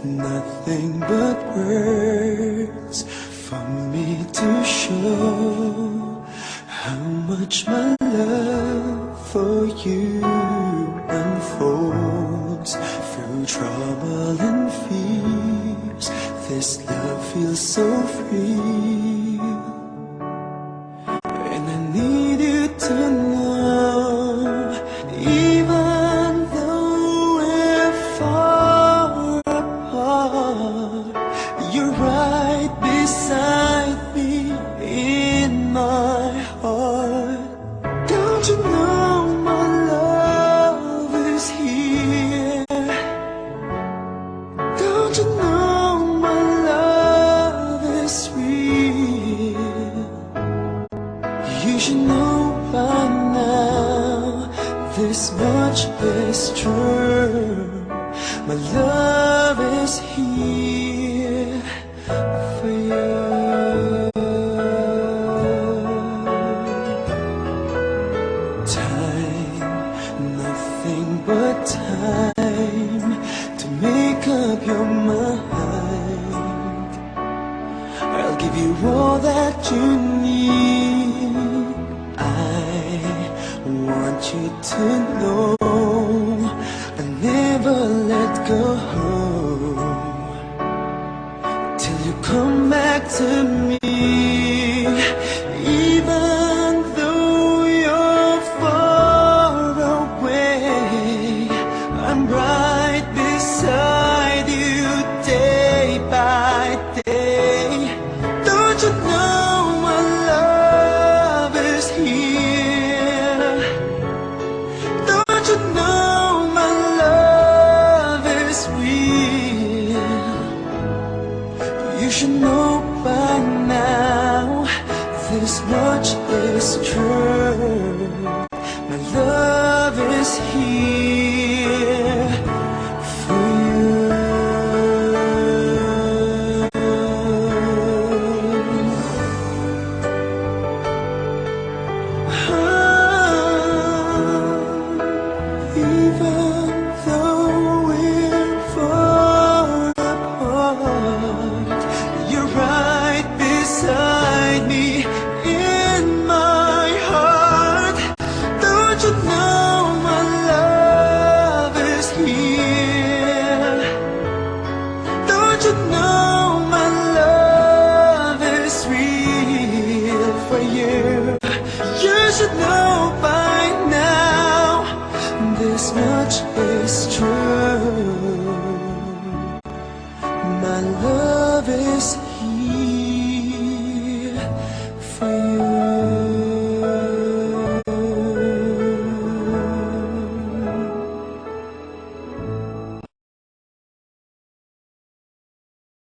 nothing but words for me to show how much my love for you unfolds through trouble and fears. This love feels so free, and I need you to know, even though we're far apart, you're right beside me in my heart. Don't you know my love is here? Don't you know my love is real? You should know by now, this much is true. My love is here for you. Time, nothing but time to make up your mind. I'll give you all that you need. I want you to know I never let go till you come back to me. Even though you're far away, I'm right beside you day by day. Don't you know my love is here? Don't you know my love is real? You should know by now, this much is true. My love is here for you. Even though we're far apart, you're right beside me in my heart. Don't you know my love is here? Don't you know my love is real for you? You should know by now, this much is true. My love is here.